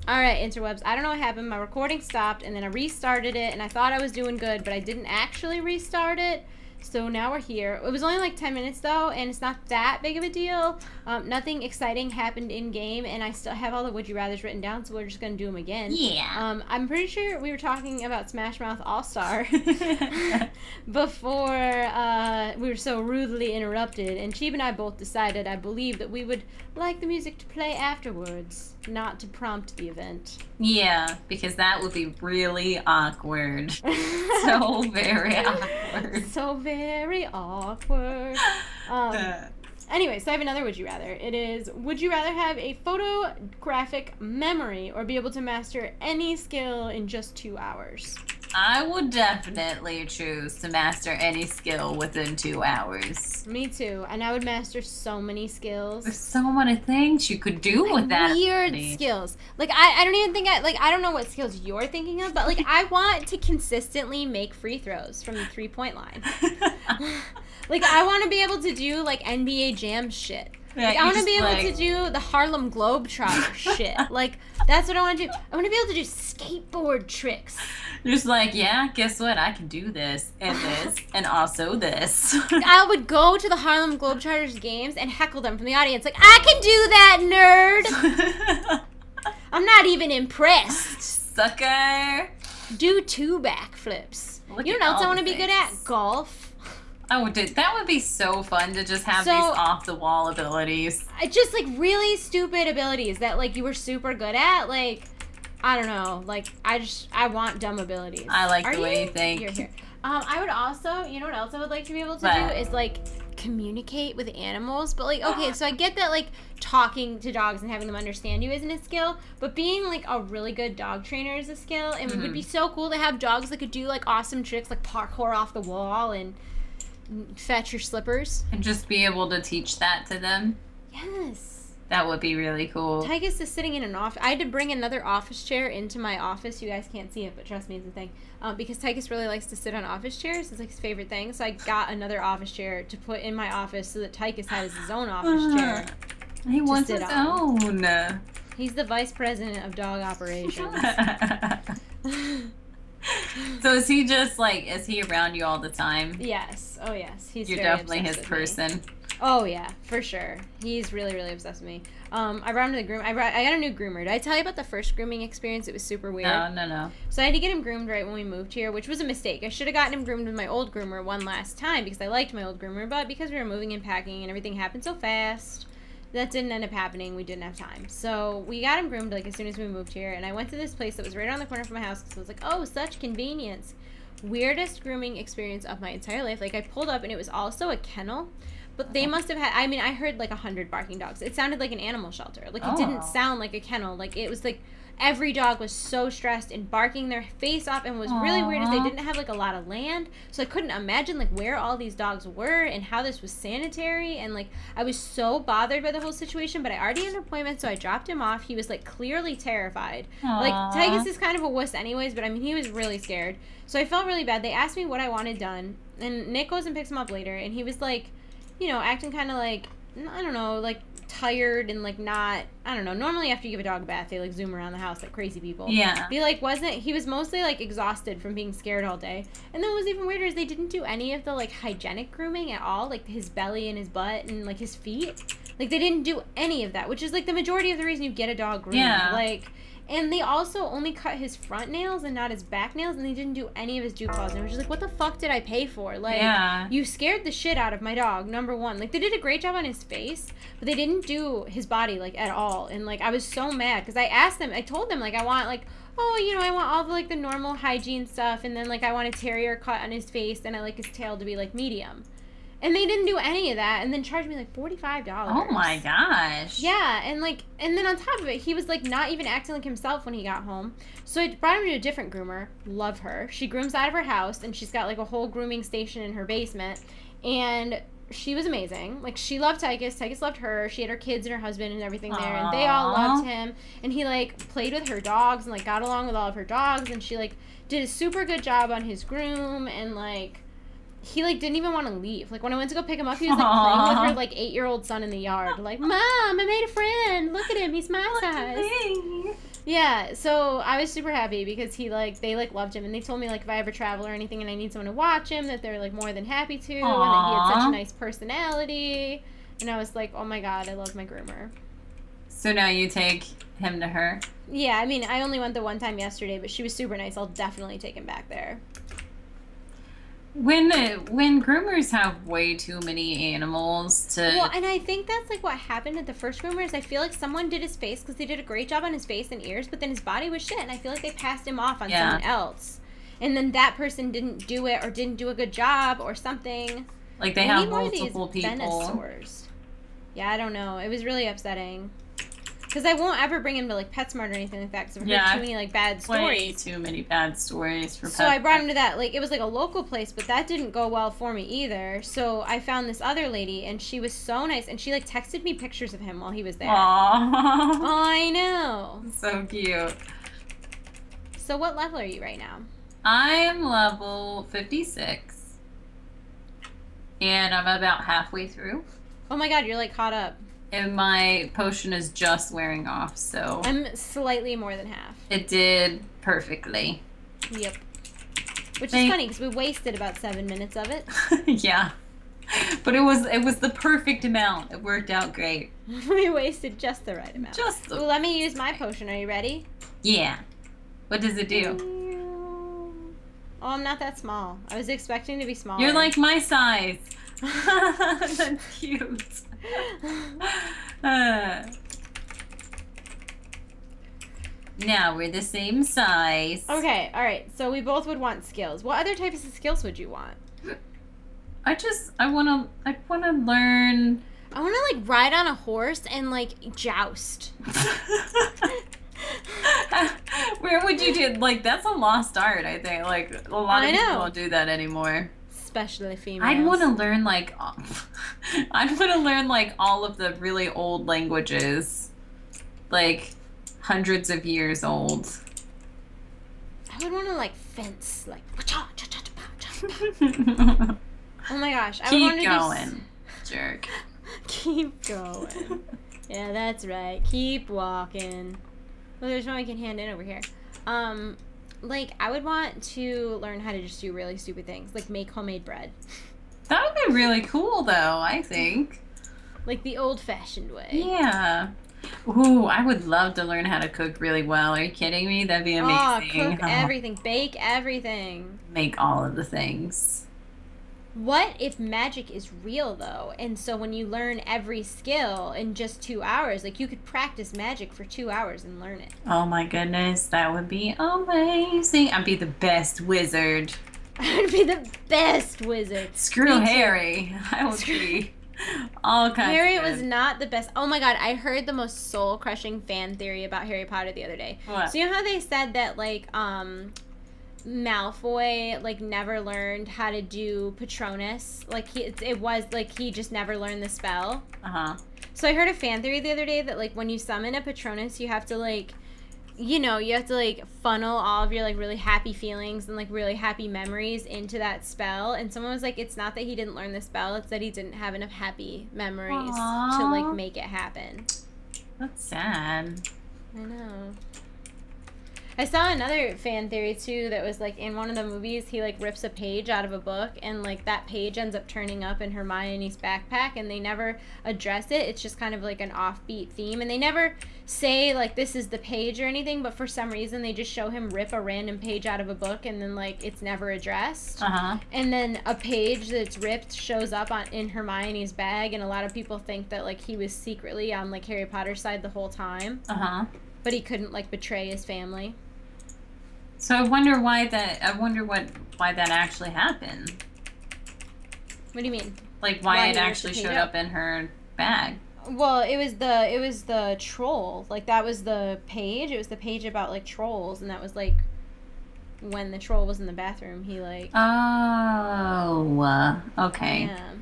All right, interwebs. I don't know what happened. My recording stopped, and then I restarted it, and I thought I was doing good, but I didn't actually restart it. So now we're here. It was only like 10 minutes, though, and it's not that big of a deal. Nothing exciting happened in-game, and I still have all the Would You Rathers written down, so we're just going to do them again. Yeah. I'm pretty sure we were talking about Smash Mouth All-Star before we were so rudely interrupted, and Chiib and I both decided, I believe, that we would like the music to play afterwards, not to prompt the event. Yeah, because that would be really awkward. So very awkward. So very awkward. Anyway, so I have another Would You Rather. It is, would you rather have a photographic memory or be able to master any skill in just 2 hours? I would definitely choose to master any skill within 2 hours. Me too. And I would master so many skills. There's so many things you could do with that. Weird skills. Like, I don't even think I don't know what skills you're thinking of, but, like, I want to consistently make free throws from the 3-point line. Like, I want to be able to do, like, NBA Jam shit. Yeah, like, I want to be able to do the Harlem Globetrotter shit. Like, that's what I want to do. I want to be able to do skateboard tricks. Just like, yeah, guess what? I can do this, and also this. I would go to the Harlem Globetrotters games and heckle them from the audience. Like, I can do that, nerd! I'm not even impressed. Sucker! Do 2 backflips. You know what else I want to be good at? Golf. That would be so fun to just have these off-the-wall abilities. Just, like, really stupid abilities that, like, you were super good at. Like, I don't know. Like, I want dumb abilities. I like the way you think. You're here. I would also, you know what else I would like to be able to do is, like, communicate with animals. But, like, okay, so I get that, like, talking to dogs and having them understand you isn't a skill, but being, like, a really good dog trainer is a skill. And it would be so cool to have dogs that could do, like, awesome tricks, like parkour off the wall and fetch your slippers. And just be able to teach that to them. Yes. That would be really cool. Tygus is sitting in an office. I had to bring another office chair into my office. You guys can't see it, but trust me, it's a thing. Because Tygus really likes to sit on office chairs. It's like his favorite thing. So I got another office chair to put in my office so that Tygus has his own office chair. He wants his own. He's the vice president of dog operations. So is he just like, is he around you all the time? Yes. Oh, yes. You're definitely his person. Me. Oh, yeah, for sure. He's really, really obsessed with me. I brought him to the groom. I got a new groomer. Did I tell you about the first grooming experience? It was super weird. No. So I had to get him groomed right when we moved here, which was a mistake. I should have gotten him groomed with my old groomer one last time because I liked my old groomer, but because we were moving and packing and everything happened so fast, that didn't end up happening. We didn't have time. So we got him groomed like as soon as we moved here, and I went to this place that was right around the corner from my house because I was like, oh, such convenience. Weirdest grooming experience of my entire life. Like, I pulled up and it was also a kennel. But they must have had, I mean, I heard like 100 barking dogs. It sounded like an animal shelter. Like, it didn't sound like a kennel. Like, it was like every dog was so stressed and barking their face off, and was really weird is they didn't have like a lot of land. So I couldn't imagine like where all these dogs were and how this was sanitary. And like, I was so bothered by the whole situation, but I already had an appointment, so I dropped him off. He was like clearly terrified. Like, Tygus is kind of a wuss anyways, but I mean, he was really scared. So I felt really bad. They asked me what I wanted done, and Nick goes and picks him up later, and he was like, you know, acting kind of like, I don't know, like tired and like not, I don't know. Normally after you give a dog a bath, they like zoom around the house like crazy people. Yeah. He was mostly like exhausted from being scared all day. And then what was even weirder is they didn't do any of the like hygienic grooming at all, like his belly and his butt and like his feet. Like, they didn't do any of that, which is like the majority of the reason you get a dog groomed. Yeah. Like, and they also only cut his front nails and not his back nails, and they didn't do any of his dew claws. And I was just like, what the fuck did I pay for? Like, you scared the shit out of my dog, number one. Like, they did a great job on his face, but they didn't do his body, like, at all. And, like, I was so mad, because I told them, like, I want, like, oh, you know, I want all the, like, the normal hygiene stuff, and then, like, I want a terrier cut on his face, and I like his tail to be, like, medium. And they didn't do any of that, and then charged me like $45. Oh my gosh. Yeah, and then on top of it, he was like not even acting like himself when he got home. So I brought him to a different groomer. Love her. She grooms out of her house, and she's got like a whole grooming station in her basement. And she was amazing. Like, she loved Tygus. Tygus loved her. She had her kids and her husband and everything there, and they all loved him. And he like played with her dogs and like got along with all of her dogs, and she like did a super good job on his groom, and like, he, like, didn't even want to leave. Like, when I went to go pick him up, he was, like, playing with her, like, 8-year-old son in the yard. Like, Mom, I made a friend. Look at him. He's my size. Yeah, so I was super happy because they loved him, and they told me like if I ever travel or anything and I need someone to watch him, that they're like more than happy to, and that he had such a nice personality. And I was like, oh my god, I love my groomer. So now you take him to her? Yeah, I mean, I only went the one time yesterday, but she was super nice. I'll definitely take him back there. When groomers have way too many animals to... Well, and I think that's, like, what happened at the first groomer is I feel like someone did his face because they did a great job on his face and ears, but then his body was shit, and I feel like they passed him off on someone else. And then that person didn't do it or didn't do a good job or something. Like, they have multiple people. Venusaurs. Yeah, I don't know. It was really upsetting. Because I won't ever bring him to, like, PetSmart or anything like that because I've heard too many, like, bad stories. Way too many bad stories for PetSmart. So I brought him to that, like, it was, like, a local place, but that didn't go well for me either. So I found this other lady, and she was so nice, and she, like, texted me pictures of him while he was there. Aww. I know. So cute. So what level are you right now? I am level 56. And I'm about halfway through. Oh my god, you're, like, caught up. And my potion is just wearing off, so... I'm slightly more than half. It did perfectly. Yep. Which is funny, because we wasted about 7 minutes of it. Yeah. But it was the perfect amount. It worked out great. We wasted just the right amount. Well, let me use my potion. Are you ready? Yeah. What does it do? Oh, I'm not that small. I was expecting to be smaller. You're like my size. That's cute. Now we're the same size. Okay, alright. So we both would want skills. What other types of skills would you want? I wanna learn. I wanna like ride on a horse and like joust. Where would you do like that's a lost art, I think. Like a lot of people don't do that anymore. Especially females. I'd want to learn like all of the really old languages, like hundreds of years old. I would want to like fence, like. Oh my gosh! I would want to going, jerk. Keep going. Yeah, that's right. Keep walking. Well, there's one we can hand in over here. Like, I would want to learn how to just do really stupid things, like make homemade bread. That would be really cool, though, I think. Like the old-fashioned way. Yeah. Ooh, I would love to learn how to cook really well. Are you kidding me? That'd be amazing. Cook everything. Bake everything. Make all of the things. What if magic is real, though? And so when you learn every skill in just 2 hours, like you could practice magic for 2 hours and learn it. Oh my goodness, that would be amazing. I'd be the best wizard. I'd be the best wizard. Screw Harry. I would be all kinds Harry of was not the best. Oh my god, I heard the most soul-crushing fan theory about Harry Potter the other day. What? So you know how they said that, like, Malfoy like never learned how to do Patronus, like it was like he just never learned the spell. So I heard a fan theory the other day that like when you summon a Patronus you have to like you have to like funnel all of your like really happy feelings and like really happy memories into that spell, and someone was like it's not that he didn't learn the spell, it's that he didn't have enough happy memories to like make it happen. That's sad. I know. I saw another fan theory, too, that was, like, in one of the movies, he, like, rips a page out of a book, and, like, that page ends up turning up in Hermione's backpack, and they never address it. It's just kind of, like, an offbeat theme, and they never say, like, this is the page or anything, but for some reason, they just show him rip a random page out of a book, and then, like, it's never addressed. And then a page that's ripped shows up in Hermione's bag, and a lot of people think that, like, he was secretly on, like, Harry Potter's side the whole time. But he couldn't, like, betray his family. So I wonder why that actually happened. What do you mean? Like why it actually showed up in her bag? Well, it was the troll. Like that was the page. It was the page about like trolls, and that was like when the troll was in the bathroom. He like. Oh, okay. Yeah.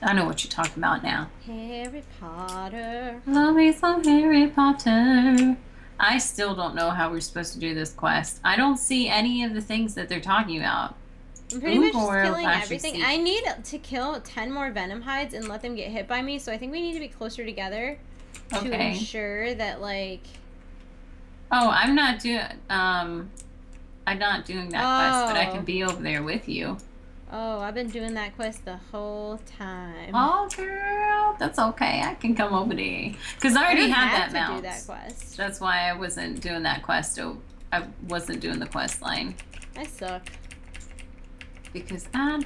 I know what you're talking about now. Harry Potter. Love me some Harry Potter. I still don't know how we're supposed to do this quest. I don't see any of the things that they're talking about. I'm pretty much just killing everything. I need to kill 10 more venom hides and let them get hit by me, so I think we need to be closer together to ensure that, like, Oh, I'm not doing that quest, but I can be over there with you. Oh, I've been doing that quest the whole time. Oh, girl, that's okay. I can come over there. Because I already had that mount. Do that quest. That's why I wasn't doing that quest. I wasn't doing the quest line. I suck. Because I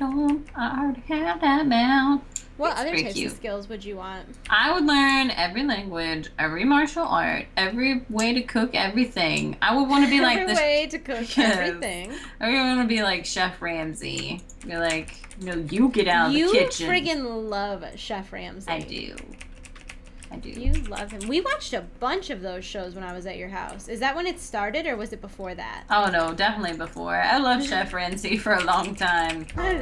already have that mount. What other types of skills would you want? I would learn every language, every martial art, every way to cook everything. I would want to be like every way to cook everything. I would want to be like Chef Ramsay. Be like, you get out of the kitchen. You friggin' love Chef Ramsay. I do. You love him. We watched a bunch of those shows when I was at your house. Is that when it started, or was it before that? Oh, no, definitely before. I love Chef Ramsay for a long time. I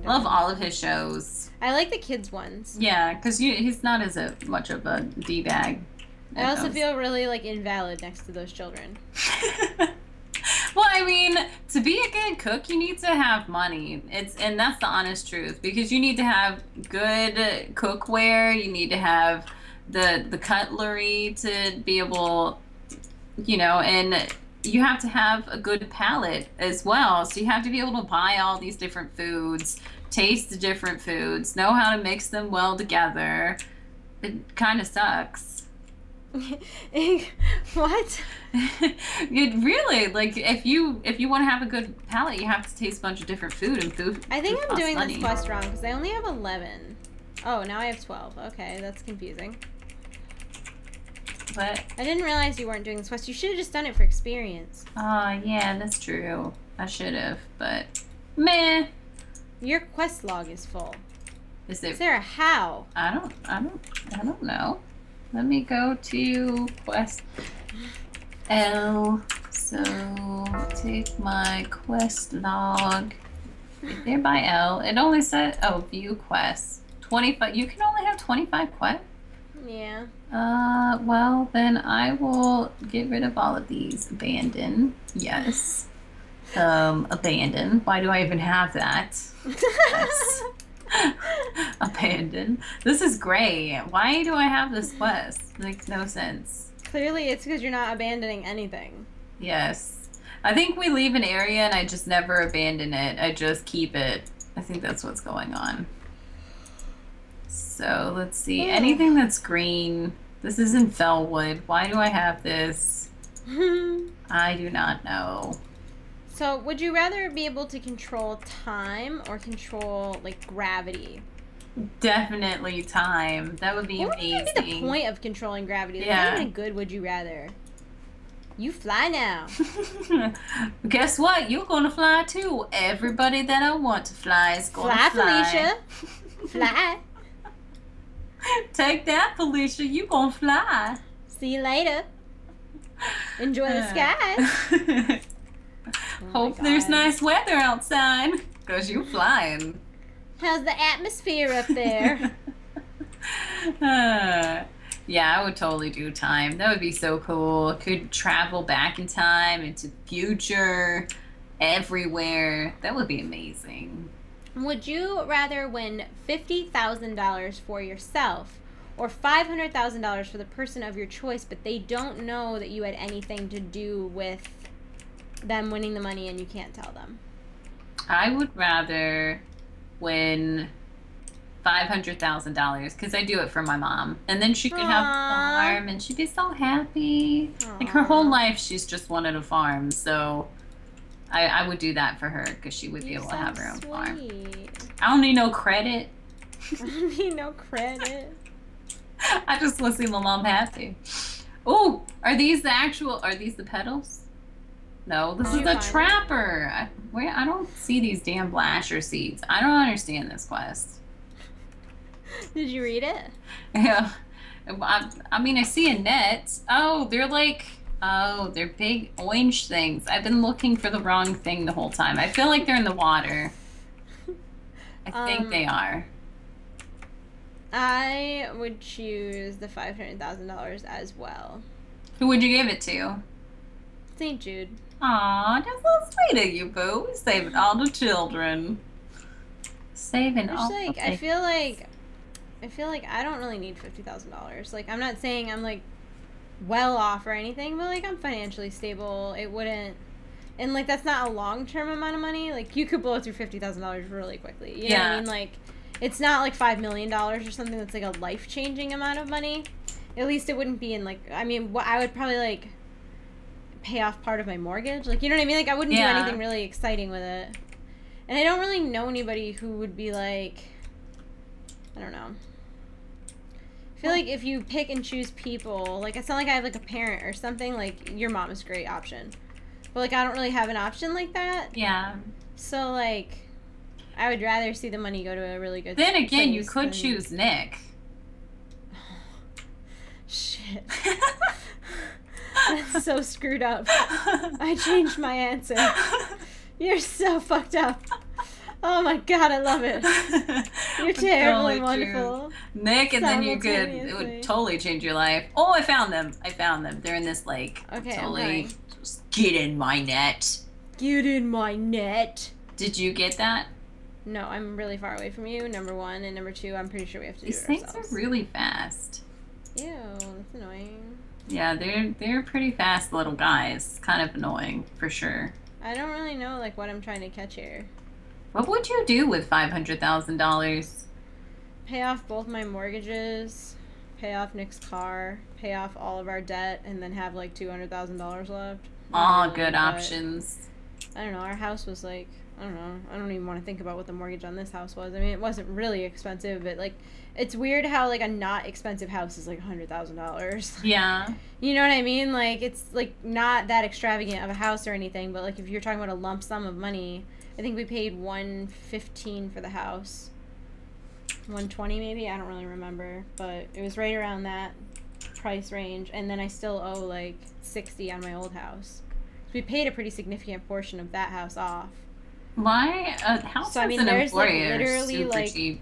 love all of his shows. I like the kids' ones. Yeah, because he's not as much of a D-bag. I also feel really, like, invalid next to those children. Well, I mean, to be a good cook, you need to have money. And that's the honest truth. Because you need to have good cookware. You need to have the cutlery to be able, and you have to have a good palate as well. So you have to be able to buy all these different foods, taste the different foods, know how to mix them well together. It kind of sucks. What? It really, like, if you want to have a good palate, you have to taste a bunch of different food, and food. I think I'm doing this quest wrong because I only have 11. Oh, now I have 12. Okay, that's confusing. But I didn't realize you weren't doing this quest. You should have just done it for experience. Yeah, that's true. I should have, but meh. Your quest log is full. Is there a how? I don't know. Let me go to quest L. So take my quest log. There by L. It only said view quests. 25. You can only have 25 quests. Yeah. Well, then I will get rid of all of these. Abandon. Yes. Abandon. Why do I even have that? Yes. Abandon. This is great. Why do I have this quest? Makes no sense. Clearly it's because you're not abandoning anything. Yes. I think we leave an area and I just never abandon it. I just keep it. I think that's what's going on. So let's see. Anything that's green. This is in Fellwood. Why do I have this? I do not know. So would you rather be able to control time or control, like, gravity? Definitely time. That would be amazing. What would be the point of controlling gravity? That's not even good. Would you rather? You fly now. Guess what? You're gonna fly too. Everybody that I want to fly is gonna fly. Felicia. Fly. Take that, Felicia. You gonna fly. See you later. Enjoy the skies. Hope there's nice weather outside, because you flying. How's the atmosphere up there? Yeah, I would totally do time. That would be so cool. Could travel back in time into the future, everywhere. That would be amazing. Would you rather win $50,000 for yourself or $500,000 for the person of your choice, but they don't know that you had anything to do with them winning the money and you can't tell them? I would rather win $500,000 because I do it for my mom, and then she could have a farm and she'd be so happy. Aww. Like her whole life she's just wanted a farm, so I would do that for her because she would be able to have her own farm. I don't need no credit. I don't need no credit. I just want to see my mom happy. Oh, are these the petals? No, this is the trapper. I don't see these damn blasher seeds. I don't understand this quest. Did you read it? Yeah. I mean, I see a net. Oh, they're big orange things. I've been looking for the wrong thing the whole time. I feel like they're in the water. I think they are. I would choose the $500,000 as well. Who would you give it to? St. Jude. Aw, that's so sweet of you, boo. Saving all the children. Saving all the children. I feel like I don't really need $50,000. Like, I'm not saying I'm like well off or anything, but like I'm financially stable. It wouldn't, and like that's not a long-term amount of money. Like you could blow through $50,000 really quickly. You know what I mean? Like it's not like $5 million or something that's like a life-changing amount of money. At least it wouldn't be in like, I mean, what I would probably like pay off part of my mortgage. Like, you know what I mean? Like I wouldn't do anything really exciting with it. And I don't really know anybody who would be like, I don't know. I feel like if you pick and choose people, like it's not like I have like a parent or something, like your mom is a great option. But like I don't really have an option like that. Yeah. So like I would rather see the money go to a really good Then again, you place could than... choose Nick. Shit. That's so screwed up. I changed my answer. You're so fucked up. Oh my god, I love it. You're terrible and wonderful. Nick, and then you could, it would totally change your life. Oh, I found them. I found them. They're in this lake. Okay, totally. Just get in my net. Get in my net. Did you get that? No, I'm really far away from you, number one. And number two, I'm pretty sure we have to do it ourselves. These things are really fast. Ew, that's annoying. Yeah, they're pretty fast little guys. Kind of annoying, for sure. I don't really know, like, what I'm trying to catch here. What would you do with $500,000? Pay off both my mortgages, pay off Nick's car, pay off all of our debt, and then have like $200,000 left. All really, good options. I don't know. Our house was like, I don't know. I don't even want to think about what the mortgage on this house was. I mean, it wasn't really expensive, but like, it's weird how like a not expensive house is like $100,000. Yeah. You know what I mean? Like, it's like not that extravagant of a house or anything, but like if you're talking about a lump sum of money, I think we paid $115 for the house. $120 maybe? I don't really remember, but it was right around that price range, and then I still owe like $60 on my old house. So we paid a pretty significant portion of that house off. My house so I mean, there's like literally super like cheap.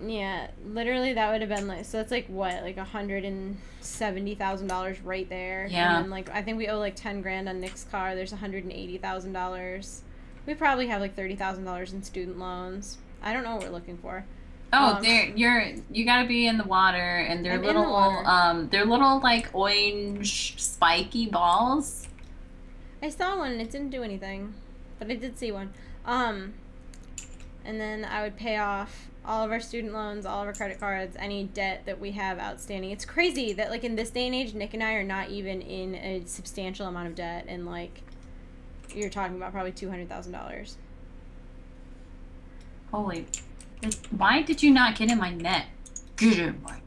Yeah, literally that would have been like, so that's like what, like $170,000 right there. Yeah. And then like I think we owe like 10 grand on Nick's car. There's $180,000. We probably have like $30,000 in student loans. I don't know what we're looking for. Oh, you gotta be in the water, and they're they're little like orange spiky balls. I saw one and it didn't do anything, but I did see one. And then I would pay off all of our student loans, all of our credit cards, any debt that we have outstanding. It's crazy that like in this day and age, Nick and I are not even in a substantial amount of debt, and like you're talking about probably $200,000. Holy. Why did you not get in my net? Get in my